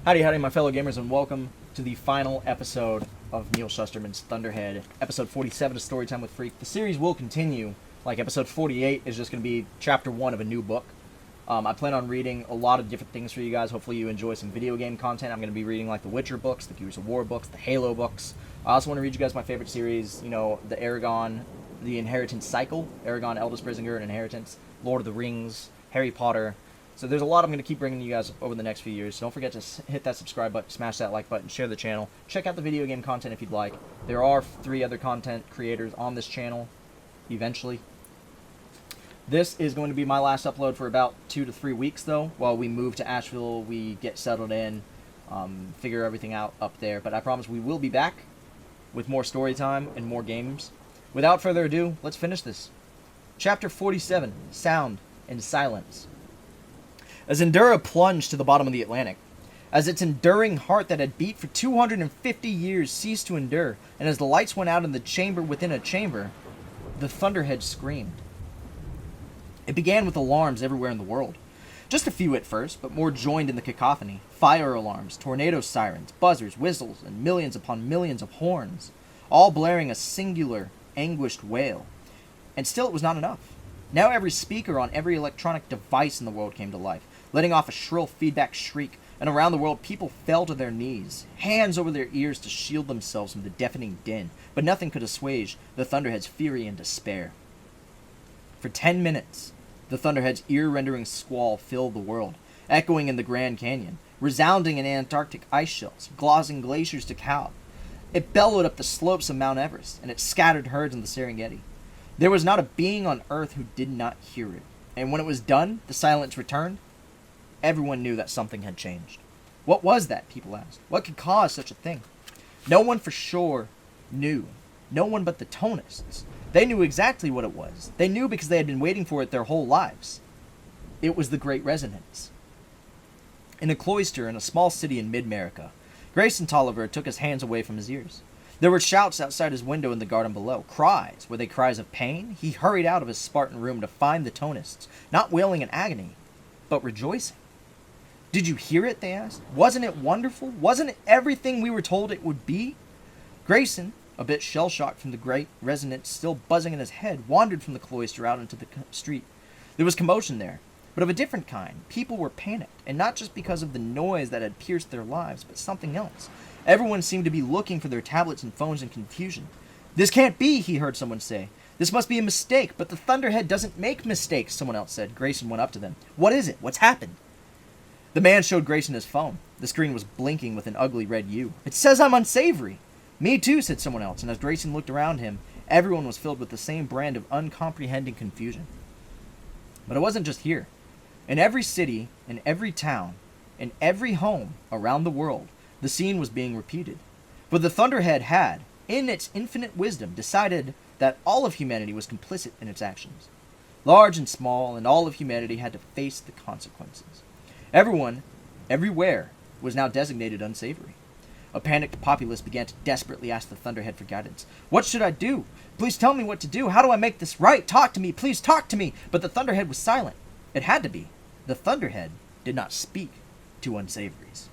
Howdy, howdy, my fellow gamers, and welcome to the final episode of Neal Shusterman's Thunderhead. Episode 47 of Storytime with Freak. The series will continue. Like, episode 48 is just going to be chapter 1 of a new book. I plan on reading a lot of different things for you guys. Hopefully you enjoy some video game content. I'm going to be reading, like, the Witcher books, the Gears of War books, the Halo books. I also want to read you guys my favorite series, you know, the Aragon, the Inheritance Cycle, Aragon, Eldest Prisoner, and Inheritance, Lord of the Rings, Harry Potter. So there's a lot I'm going to keep bringing you guys over the next few years. So don't forget to hit that subscribe button, smash that like button, share the channel. Check out the video game content if you'd like. There are 3 other content creators on this channel, eventually. This is going to be my last upload for about 2 to 3 weeks, though. While we move to Asheville, we get settled in, figure everything out up there. But I promise we will be back with more story time and more games. Without further ado, let's finish this. Chapter 47, Sound and Silence. As Endura plunged to the bottom of the Atlantic, as its enduring heart that had beat for 250 years ceased to endure, and as the lights went out in the chamber within a chamber, the Thunderhead screamed. It began with alarms everywhere in the world. Just a few at first, but more joined in the cacophony. Fire alarms, tornado sirens, buzzers, whistles, and millions upon millions of horns, all blaring a singular, anguished wail. And still it was not enough. Now every speaker on every electronic device in the world came to life, letting off a shrill feedback shriek, and around the world people fell to their knees, hands over their ears to shield themselves from the deafening din, but nothing could assuage the Thunderhead's fury and despair. For 10 minutes, the Thunderhead's ear-rending squall filled the world, echoing in the Grand Canyon, resounding in Antarctic ice shelves, causing glaciers to calve. It bellowed up the slopes of Mount Everest, and it scattered herds in the Serengeti. There was not a being on Earth who did not hear it, and when it was done, the silence returned. Everyone knew that something had changed. What was that, people asked? What could cause such a thing? No one for sure knew. No one but the Tonists. They knew exactly what it was. They knew because they had been waiting for it their whole lives. It was the Great Resonance. In a cloister in a small city in mid-America, Grayson Tolliver took his hands away from his ears. There were shouts outside his window in the garden below. Cries. Were they cries of pain? He hurried out of his Spartan room to find the Tonists, not wailing in agony, but rejoicing. Did you hear it? They asked. Wasn't it wonderful? Wasn't it everything we were told it would be? Grayson, a bit shell-shocked from the great resonance still buzzing in his head, wandered from the cloister out into the street. There was commotion there, but of a different kind. People were panicked, and not just because of the noise that had pierced their lives, but something else. Everyone seemed to be looking for their tablets and phones in confusion. This can't be, he heard someone say. This must be a mistake, but the Thunderhead doesn't make mistakes, someone else said. Grayson went up to them. What is it? What's happened? The man showed Grayson his phone. The screen was blinking with an ugly red U. It says I'm unsavory. Me too, said someone else, and as Grayson looked around him, everyone was filled with the same brand of uncomprehending confusion. But it wasn't just here. In every city, in every town, in every home around the world, the scene was being repeated. For the Thunderhead had, in its infinite wisdom, decided that all of humanity was complicit in its actions. Large and small, and all of humanity had to face the consequences. Everyone, everywhere, was now designated unsavory. A panicked populace began to desperately ask the Thunderhead for guidance. What should I do? Please tell me what to do. How do I make this right? Talk to me. Please talk to me. But the Thunderhead was silent. It had to be. The Thunderhead did not speak to unsavories.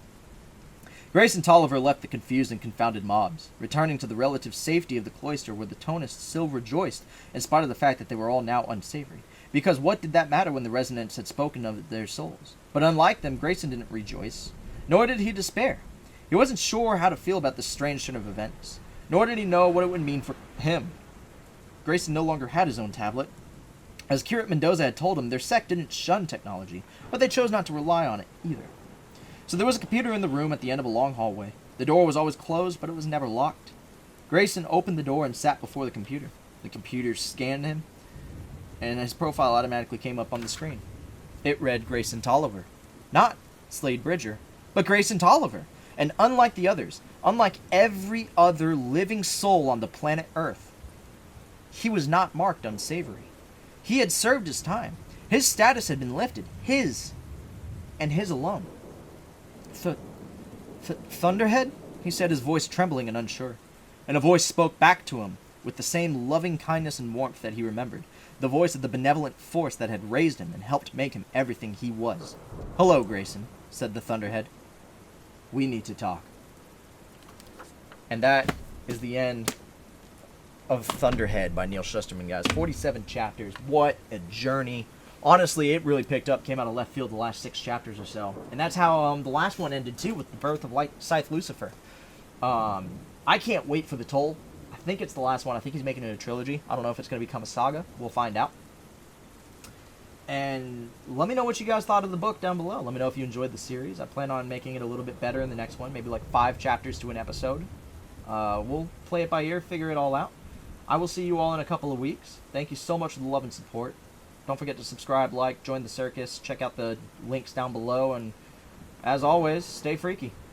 Grayson Tolliver left the confused and confounded mobs, returning to the relative safety of the cloister where the Tonists still rejoiced, in spite of the fact that they were all now unsavory. Because what did that matter when the Resonance had spoken of their souls? But unlike them, Grayson didn't rejoice, nor did he despair. He wasn't sure how to feel about this strange turn of events, nor did he know what it would mean for him. Grayson no longer had his own tablet. As Kirit Mendoza had told him, their sect didn't shun technology, but they chose not to rely on it either. So there was a computer in the room at the end of a long hallway. The door was always closed, but it was never locked. Grayson opened the door and sat before the computer. The computer scanned him, and his profile automatically came up on the screen. It read Grayson Tolliver. Not Slade Bridger, but Grayson Tolliver. And unlike the others, unlike every other living soul on the planet Earth, he was not marked unsavory. He had served his time. His status had been lifted. His, and his alone. Thunderhead? He said, his voice trembling and unsure. And a voice spoke back to him with the same loving kindness and warmth that he remembered. The voice of the benevolent force that had raised him and helped make him everything he was. Hello, Grayson, said the Thunderhead. we need to talk. And that is the end of Thunderhead by Neal Shusterman, guys. 47 chapters. What a journey. Honestly, it really picked up, came out of left field the last 6 chapters or so. And that's how the last one ended, too, with the birth of Scythe Lucifer. I can't wait for the Toll. I think it's the last one. I think he's making it a trilogy. I don't know if it's going to become a saga. We'll find out. And let me know what you guys thought of the book down below. Let me know if you enjoyed the series. I plan on making it a little bit better in the next one. Maybe like 5 chapters to an episode. We'll play it by ear, figure it all out. I will see you all in a couple of weeks. Thank you so much for the love and support. Don't forget to subscribe, like, join the circus, check out the links down below, and as always, stay freaky.